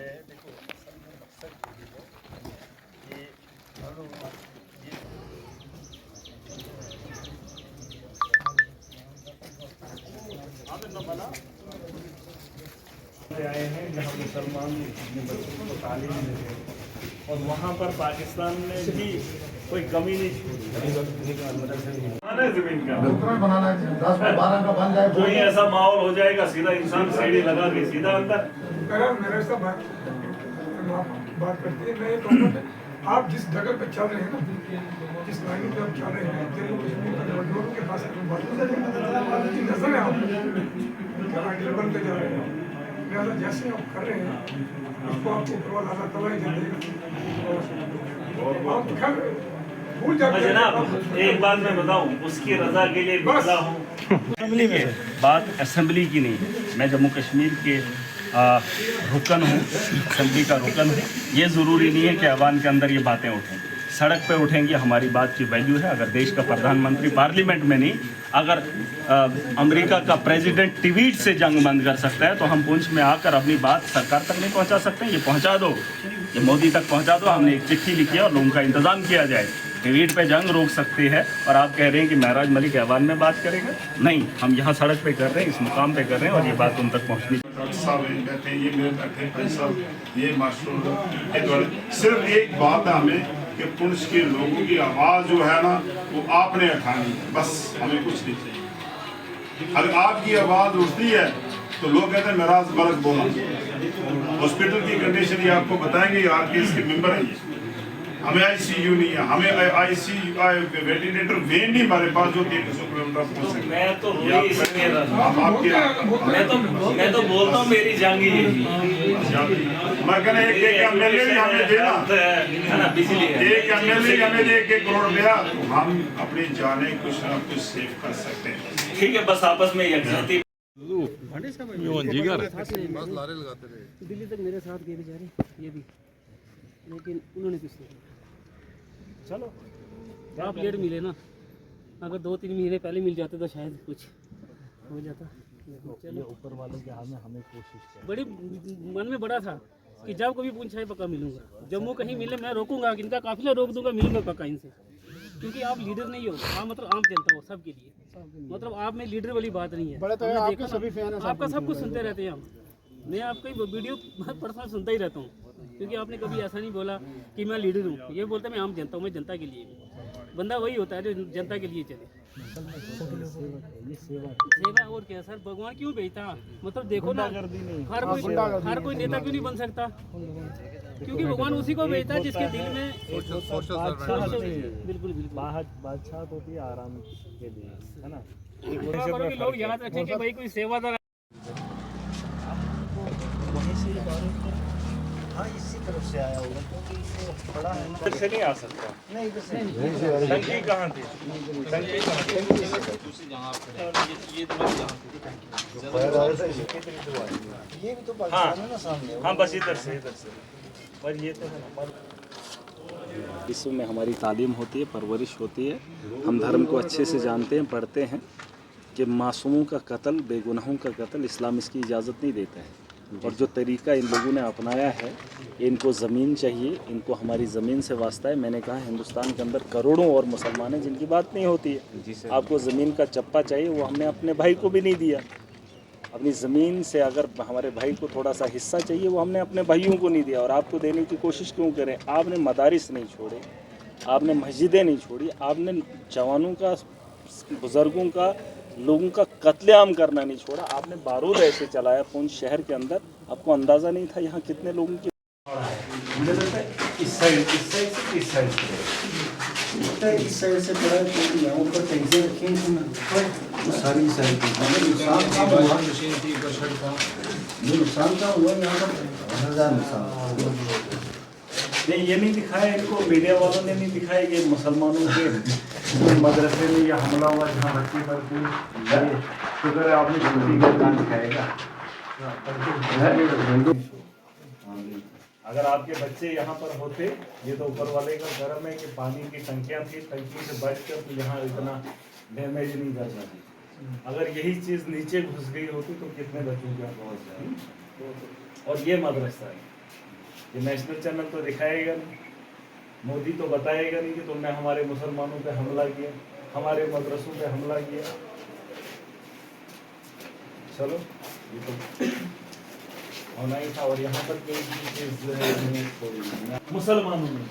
देखो असल में मकसद यही है कि ये आए हैं जहाँ मुसलमान अपने बच्चों को तालीम देते हैं और वहाँ पर पाकिस्तान ने भी कोई कमी नहीं छोड़ी जमीन का बनाना है 10-12 का बन जाए कोई ऐसा माहौल हो जाएगा सीधा इंसान सीढ़ी लगा के सीधा अंदर मेरे से बात करती है। मैं ये कहूँगा कि आप जिस जगह पे चल रहे हैं ना, जिस लाइन पे आप चल रहे हैं, जम्मू कश्मीर का लोगों के पास नजर है आप आइडियल बनते जा रहे हैं। लिहाजा जैसे आप कर रहे हैं उसको आपको ऊपर वाला अल्लाह ताला ही जानेगा। आप खैर भूल जाते हैं। जनाब एक बात मैं बताऊं, उसकी रजा के लिए निकला हूँ। बात असेंबली की नहीं है, मैं जम्मू कश्मीर के रुकन हूँ, असेंबली का रुकन हूँ। ये ज़रूरी नहीं है कि अवाम के अंदर ये बातें उठें, सड़क पे उठेंगी, हमारी बात की वैल्यू है। अगर देश का प्रधानमंत्री पार्लियामेंट में नहीं, अगर अमेरिका का प्रेसिडेंट ट्वीट से जंग बंद कर सकता है तो हम पुंछ में आकर अपनी बात सरकार तक नहीं पहुंचा सकते? ये पहुंचा दो, ये मोदी तक पहुंचा दो। हमने एक चिट्ठी लिखी है और लोगों का इंतज़ाम किया जाए। ट्वीट पे जंग रोक सकते हैं और आप कह रहे हैं कि महराज मलिक ऐवान में बात करेंगे? नहीं, हम यहाँ सड़क पे कर रहे हैं, इस मुकाम पे कर रहे हैं और ये बात उन तक पहुँचनी। ये मेरे बैठे ये मास्टर के द्वारा सिर्फ एक बात है हमें कि पुंछ के लोगों की आवाज़ जो है ना वो आपने उठानी है, बस हमें कुछ नहीं चाहिए। अगर आपकी आवाज़ उठती है तो लोग कहते हैं महराज मलिक बोला। हॉस्पिटल की कंडीशन ये आपको बताएंगे, आपके इसके मेंबर हैं ये। हमें आईसीयू नहीं है, हमें आईसीयू वेंटिलेटर वेन नहीं हमारे पास जो 300 किलोमीटर पहुंच सकते। मैं तो बोलता हूँ मेरी जंग ही है। मैं कहना एक एमएलए भी हमें देना, एक एमएलए हमें दे 1 करोड़ दिया तो हम अपनी जाने कुछ ना कुछ सेव कर सकते हैं। ठीक है, बस आपस में यकजहती दिल्ली तक मेरे साथ गए बेचारे, ये भी, लेकिन उन्होंने कुछ नहीं। चलो आप लेट मिले ना, अगर 2-3 महीने पहले मिल जाते तो शायद कुछ हो जाता। चलो ऊपर वाले के हाथ में हमें कोशिश बड़ी मन में बड़ा था कि जब कभी पूछा पक्का मिलूंगा, जम्मू कहीं मिले मैं रोकूंगा, इनका काफिला रोक दूंगा, मिलूंगा पक्का इनसे। क्योंकि आप लीडर नहीं हो, आप मतलब आम जनता हो सबके लिए, मतलब आप में लीडर वाली बात नहीं है। आपके सभी फैन हैं, आपका सब कुछ सुनते रहते हैं हम। मैं आपका वीडियो पर्सनल सुनता ही रहता हूँ, क्योंकि आपने कभी ऐसा नहीं बोला कि मैं लीडर हूँ। ये बोलते मैं आम जनता हूँ, मैं जनता के लिए। बंदा वही होता है जो जनता के लिए चले। सेवा और क्या सर, भगवान क्यों भेजता? मतलब देखो ना, हर कोई नेता क्यों नहीं बन सकता? क्योंकि भगवान उसी को भेजता है जिसके दिल में बिल्कुल बादशाह होती है आराम के लिए, है ना। लोग याद रखें कि भाई कोई सेवादार। हाँ, इसी तरफ से आया होगा क्योंकि इसे बड़ा है ना। इधर से नहीं आ सकता। नहीं, इधर से नहीं। टंकी कहाँ थी? टंकी कहाँ थी? ये भी तो पाकिस्तान है ना सामने। हाँ, बस इधर से पर ये तो है ना। विश्व में हमारी तालीम होती है, परवरिश होती है, हम धर्म को अच्छे से जानते हैं, पढ़ते हैं कि मासूमों का कत्ल, बेगुनाहों का कत्ल इस्लाम इसकी इजाज़त नहीं देता है। और जो तरीका इन लोगों ने अपनाया है, इनको ज़मीन चाहिए, इनको हमारी ज़मीन से वास्ता है। मैंने कहा हिंदुस्तान के अंदर करोड़ों और मुसलमान हैं जिनकी बात नहीं होती है। आपको ज़मीन का चप्पा चाहिए, वो हमने अपने भाई को भी नहीं दिया। अपनी ज़मीन से अगर हमारे भाई को थोड़ा सा हिस्सा चाहिए, वो हमने अपने भाइयों को नहीं दिया। और आपको देने की कोशिश क्यों करें? आपने मदारिस नहीं छोड़े, आपने मस्जिदें नहीं छोड़ी, आपने जवानों का, बुज़ुर्गों का, लोगों का कत्लेआम करना नहीं छोड़ा। आपने बारूद ऐसे चलाया पुंछ शहर के अंदर, आपको अंदाज़ा नहीं था यहाँ कितने लोगों की। मुझे लगता है इस साइड से पड़ा है, क्योंकि यहाँ ऊपर टैक्सी रखी हैं तो सारी साइड नुकसान का हुआ यहाँ पर 1000 नुकसान। नहीं, ये नहीं दिखाया इनको, मीडिया वालों ने नहीं दिखाया कि मुसलमानों के मदरसे में यह हमला हुआ जहाँ बच्चे पर शुक्र है आपने छुट्टी का काम दिखाएगा। अगर आपके बच्चे यहाँ पर होते, ये तो ऊपर वाले का कर्म है कि पानी की टंकियाँ थी, टंकी से बचकर तो यहाँ इतना डैमेज नहीं कर पाती। अगर यही चीज़ नीचे घुस गई होती तो कितने बच्चों के यहाँ पहुँच जाए। और ये मदरसा है, ये नेशनल चैनल तो दिखाएगा नहीं, मोदी तो बताएगा नहीं कि तुमने हमारे मुसलमानों पे हमला किया, हमारे मदरसों पे हमला किया। चलो ये तो होना ही था। और यहाँ पर कोई मुसलमानों में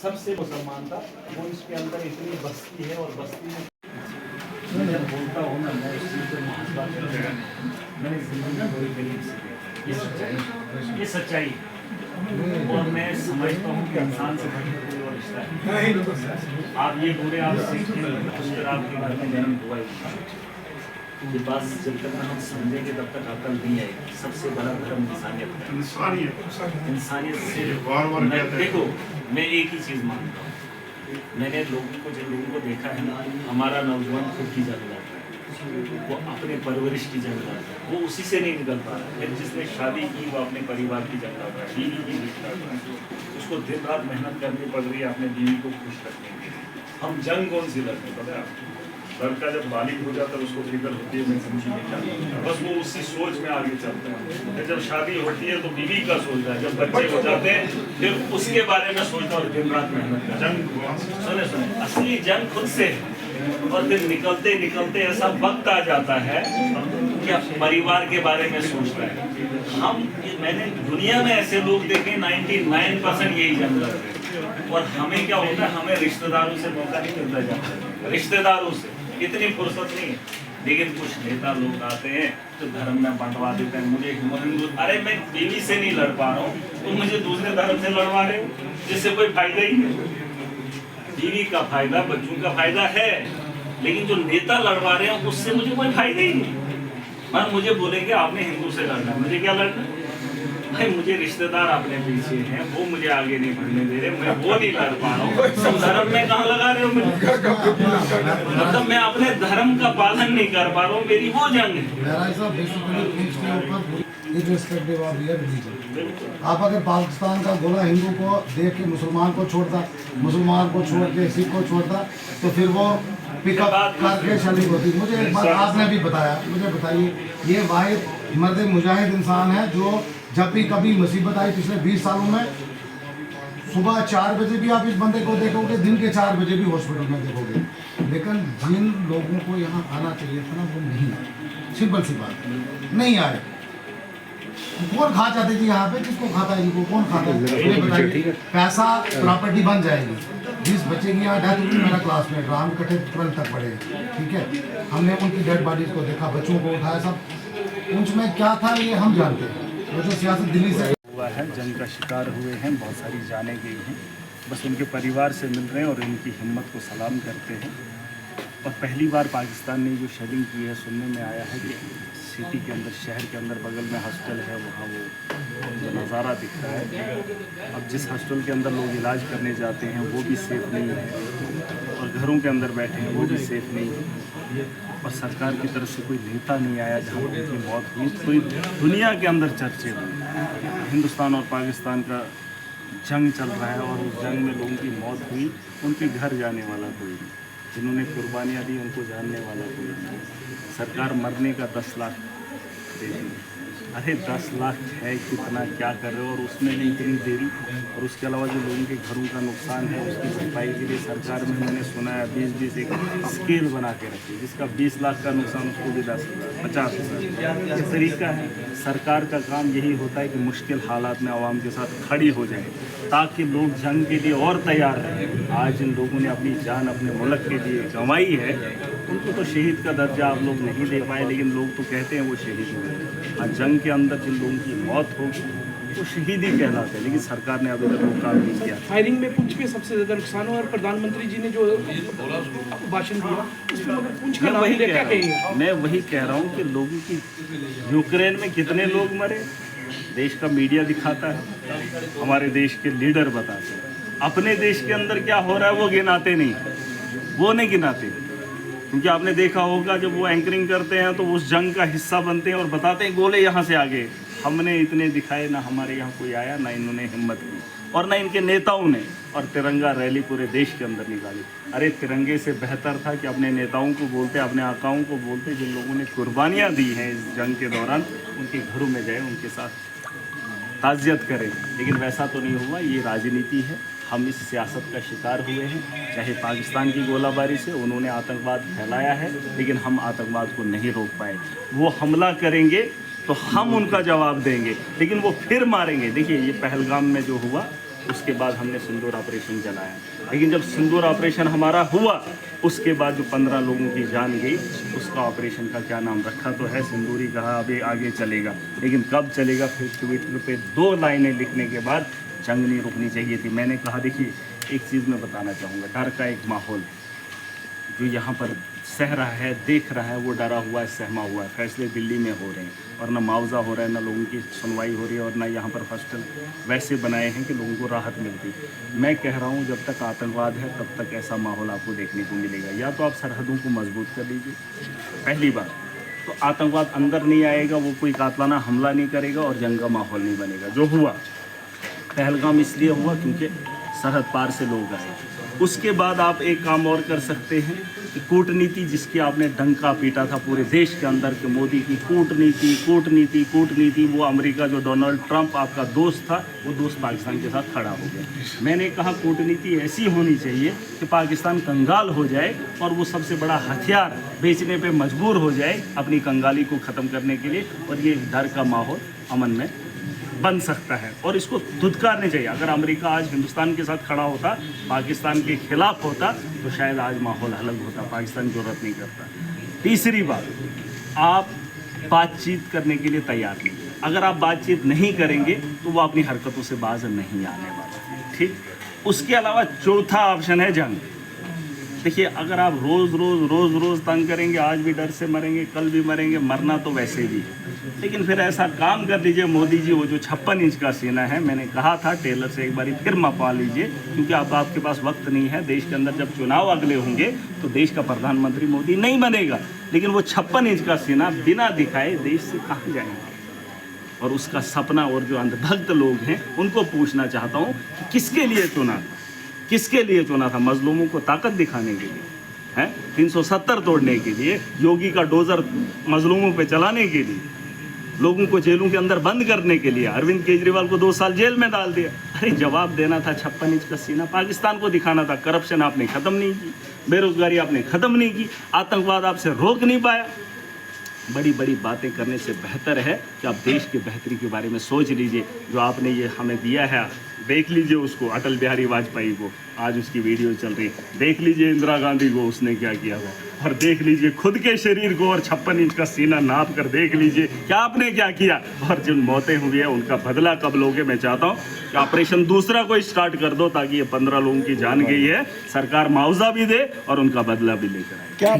सबसे मुसलमान था वो, इसके अंदर इतनी बस्ती है और बस्ती में मैं जब बोलता हूँ ना, मैं इस चीज़ को मैंने जिंदगी में बड़ी गरीब से ये सच्चाई और मैं समझता हूँ कि इंसान से बढ़कर कोई और रिश्ता है। आप ये पूरे आप सीखें, अगर आपके घर में जन्म हुआ ये बात जब तक हम समझेंगे तब तक अकल नहीं आएगी। सबसे बड़ा धर्म इंसानियत है। इंसानियत से देखो, मैं एक ही चीज़ मानता हूँ, मैंने लोगों को जिन लोगों को देखा है ना, हमारा नौजवान खुद की जंग लड़ रहा है, वो अपने परवरिश की जंग लड़ रहा है, वो उसी से नहीं निकल पा रहा है। जिसने शादी की वो अपने परिवार की जंग लड़ रहा है, बीवी की जंग लड़ रहा है, उसको दिन रात मेहनत करनी पड़ रही है अपने बीवी को खुश रखने के लिए। हम जंग कौन सी लड़ते पता है आपको? लड़का जब बालिग हो जाता है उसको फिक्र होती है मैं समझी नहीं क्या, बस वो उसी सोच में आगे चलता है। जब शादी होती है तो बीवी का सोचता है, जब बच्चे हो जाते हैं फिर उसके बारे में सोचता है और दिन रात मेहनत करता है। जंग सुने असली जंग खुद से है। और फिर निकलते निकलते ऐसा वक्त आ जाता है कि परिवार के बारे में सोचता है। मैंने दुनिया में ऐसे लोग देखे 99% यही जंग लड़ते हैं। और हमें क्या होता है, हमें रिश्तेदारों से मौका नहीं मिलता जाता है, रिश्तेदारों से इतनी फुर्सत नहीं है। लेकिन कुछ नेता लोग आते हैं तो धर्म में बंटवा देते हैं। मुझे हिंदू, अरे मैं बीवी से नहीं लड़ पा रहा हूँ, तुम मुझे दूसरे धर्म से लड़वा रहे हो जिससे कोई फायदा ही नहीं। बीवी का फायदा, बच्चों का फायदा है, लेकिन जो नेता लड़वा रहे हैं उससे मुझे कोई फायदा ही नहीं। पर मुझे बोलेंगे आपने हिंदू से लड़ना, मुझे क्या लड़ना भाई? मुझे रिश्तेदार अपने पीछे हैं, वो मुझे आगे नहीं बढ़ने दे रहे, मैं वो नहीं लड़ पा रहा हूँ। सब धर्म में कहाँ लगा रहे हो मुझे? मतलब मैं अपने धर्म का पालन नहीं कर पा रहा हूँ, मेरी वो जंग है। आप अगर पाकिस्तान का गोला हिंदू को देख के मुसलमान को छोड़ता, मुसलमान को छोड़ के सिख को छोड़ता, तो फिर वो पिकअप करके शरीक होती। मुझे एक बात आपने भी बताया, मुझे बताइए, ये वाहिद मर्द मुजाहिद इंसान है जो जब भी कभी मुसीबत आई पिछले 20 सालों में, सुबह 4 बजे भी आप इस बंदे को देखोगे, दिन के 4 बजे भी हॉस्पिटल में देखोगे। लेकिन जिन लोगों को यहाँ आना चाहिए था ना, वो नहीं आए। सिंपल सी बात, नहीं आए। कौन खा जाते जी यहाँ पे? किसको खाता है इनको? कौन खाता है? बताइए। पैसा प्रॉपर्टी बन जाएगी। 20 बच्चे की यहाँ डेथ हुई, मेरा क्लासमेट राम कटे 12 तक पढ़े, ठीक है। हमने उनकी डेड बॉडीज को देखा, बच्चों को उठाया, सब उनमें में क्या था ये हम जानते हैं। वो जो सियासत दिल्ली से हुआ है, जंग का शिकार हुए हैं, बहुत सारी जाने गई हैं, बस उनके परिवार से मिल रहे हैं और इनकी हिम्मत को सलाम करते हैं। और पहली बार पाकिस्तान ने जो शेडिंग की है, सुनने में आया है कि सिटी के अंदर, शहर के अंदर बगल में हॉस्टल है, वहाँ वो नज़ारा दिख रहा है। अब जिस हॉस्टल के अंदर लोग इलाज करने जाते हैं वो भी सेफ़ नहीं है, और घरों के अंदर बैठे हैं वो भी सेफ़ नहीं है। और सरकार की तरफ से कोई नेता नहीं आया जहाँ उनकी मौत हुई। पूरी दुनिया के अंदर चर्चे हुए, हिंदुस्तान और पाकिस्तान का जंग चल रहा है और उस जंग में लोगों की मौत हुई, उनके घर जाने वाला कोई नहीं, जिन्होंने कुर्बानियाँ दी उनको जानने वाला कोई नहीं। सरकार मरने का 10 लाख दे दी। अरे 10 लाख है कितना, क्या कर रहे हो? और उसमें भी इतनी देरी। और उसके अलावा जो लोगों के घरों का नुकसान है उसकी भरपाई के लिए सरकार में मैंने सुना है 20-20 एक स्केल बना के रखी, जिसका 20 लाख का नुकसान उसको भी 10,000 50,000। ये तरीका है। सरकार का काम यही होता है कि मुश्किल हालात में आवाम के साथ खड़ी हो जाए ताकि लोग जंग के लिए और तैयार रहें। आज इन लोगों ने अपनी जान अपने मुल्क के लिए गंवाई है, उनको तो शहीद का दर्जा आप लोग नहीं दे पाए, लेकिन लोग तो कहते हैं वो शहीद हुए। आज जंग के अंदर जिन लोगों की मौत होगी वो शहीद ही कहलाते हैं, लेकिन सरकार ने अभी तक वो काम नहीं किया। फायरिंग में पुंछ के सबसे ज़्यादा नुकसान हुआ और प्रधानमंत्री जी ने जो भाषण दिया उसमें मगर पुंछ का नाम क्या कहेंगे? मैं वही कह रहा हूँ कि लोगों की, यूक्रेन में कितने लोग मरे देश का मीडिया दिखाता है, हमारे देश के लीडर बताते हैं। अपने देश के अंदर क्या हो रहा है वो गिनाते नहीं, वो नहीं गिनाते। क्योंकि आपने देखा होगा जब वो एंकरिंग करते हैं तो उस जंग का हिस्सा बनते हैं और बताते हैं गोले यहाँ से आगे। हमने इतने दिखाए ना, हमारे यहाँ कोई आया ना, इन्होंने हिम्मत की और ना इनके नेताओं ने। और तिरंगा रैली पूरे देश के अंदर निकाली। अरे तिरंगे से बेहतर था कि अपने नेताओं को बोलते, अपने आकाओं को बोलते, जिन लोगों ने कुर्बानियाँ दी हैं इस जंग के दौरान, उनके घरों में जाए, उनके साथ ताज़ियत करें, लेकिन वैसा तो नहीं हुआ। ये राजनीति है, हम इस सियासत का शिकार हुए हैं। चाहे पाकिस्तान की गोलाबारी से उन्होंने आतंकवाद फैलाया है, लेकिन हम आतंकवाद को नहीं रोक पाए। वो हमला करेंगे तो हम उनका जवाब देंगे, लेकिन वो फिर मारेंगे। देखिए, ये पहलगाम में जो हुआ, उसके बाद हमने सिंदूर ऑपरेशन चलाया, लेकिन जब सिंदूर ऑपरेशन हमारा हुआ, उसके बाद जो 15 लोगों की जान गई, उसका ऑपरेशन का क्या नाम रखा तो है, सिंदूरी कहा, अभी आगे चलेगा। लेकिन कब चलेगा? फिर ट्विटर पे 2 लाइनें लिखने के बाद जंग नहीं रुकनी चाहिए थी। मैंने कहा, देखिए एक चीज़ मैं बताना चाहूँगा, डर का एक माहौल जो यहाँ पर सह रहा है, देख रहा है, वो डरा हुआ है, सहमा हुआ है। फैसले दिल्ली में हो रहे हैं और ना मुआवजा हो रहा है, ना लोगों की सुनवाई हो रही है, और ना यहाँ पर हॉस्टल वैसे बनाए हैं कि लोगों को राहत मिलती। मैं कह रहा हूँ, जब तक आतंकवाद है तब तक ऐसा माहौल आपको देखने को मिलेगा। या तो आप सरहदों को मजबूत कर लीजिए, पहली बात तो आतंकवाद अंदर नहीं आएगा, वो कोई कातलाना हमला नहीं करेगा और जंग का माहौल नहीं बनेगा। जो हुआ पहलगाम इसलिए हुआ क्योंकि सरहद पार से लोग आए। उसके बाद आप एक काम और कर सकते हैं कि कूटनीति, जिसकी आपने डंका पीटा था पूरे देश के अंदर कि मोदी की कूटनीति, वो अमेरिका जो डोनाल्ड ट्रंप आपका दोस्त था, वो दोस्त पाकिस्तान के साथ खड़ा हो गया। मैंने कहा कूटनीति ऐसी होनी चाहिए कि पाकिस्तान कंगाल हो जाए और वो सबसे बड़ा हथियार बेचने पे मजबूर हो जाए अपनी कंगाली को ख़त्म करने के लिए, और ये डर का माहौल अमन में बन सकता है और इसको धुतकारने चाहिए। अगर अमेरिका आज हिंदुस्तान के साथ खड़ा होता, पाकिस्तान के खिलाफ होता, तो शायद आज माहौल अलग होता। पाकिस्तान जरूरत नहीं करता। तीसरी बात, आप बातचीत करने के लिए तैयार नहीं। अगर आप बातचीत नहीं करेंगे तो वो अपनी हरकतों से बाज नहीं आने वाला। ठीक, उसके अलावा चौथा ऑप्शन है जंग। देखिए, अगर आप रोज़ तंग करेंगे, आज भी डर से मरेंगे, कल भी मरेंगे, मरना तो वैसे भी है। लेकिन फिर ऐसा काम कर लीजिए मोदी जी, वो जो 56 इंच का सीना है, मैंने कहा था टेलर से एक बारी फिर मपवा लीजिए, क्योंकि अब आपके पास वक्त नहीं है। देश के अंदर जब चुनाव अगले होंगे तो देश का प्रधानमंत्री मोदी नहीं बनेगा, लेकिन वो 56 इंच का सीना बिना दिखाए देश से कहाँ जाएंगे। और उसका सपना, और जो अंधभक्त लोग हैं उनको पूछना चाहता हूँ कि किसके लिए चुना था? किसके लिए चुना था? मजलूमों को ताकत दिखाने के लिए है, 370 तोड़ने के लिए, योगी का डोजर मजलूमों पे चलाने के लिए, लोगों को जेलों के अंदर बंद करने के लिए, अरविंद केजरीवाल को 2 साल जेल में डाल दिया। अरे जवाब देना था, 56 इंच का सीना पाकिस्तान को दिखाना था। करप्शन आपने ख़त्म नहीं की, बेरोजगारी आपने ख़त्म नहीं की, आतंकवाद आपसे रोक नहीं पाया। बड़ी बड़ी बातें करने से बेहतर है कि आप देश की बेहतरी के बारे में सोच लीजिए। जो आपने ये हमें दिया है, देख लीजिए उसको, अटल बिहारी वाजपेयी को, आज उसकी वीडियो चल रही है। देख लीजिए इंदिरा गांधी को, उसने क्या किया हुआ, और देख लीजिए खुद के शरीर को, और 56 इंच का सीना नाप कर देख लीजिए कि आपने क्या किया। और जिन मौतें हुई है उनका बदला कब लोगे? मैं चाहता हूँ कि ऑपरेशन दूसरा कोई स्टार्ट कर दो, ताकि ये 15 लोगों की जान गई है, सरकार मुआवजा भी दे और उनका बदला भी लेकर आए। क्या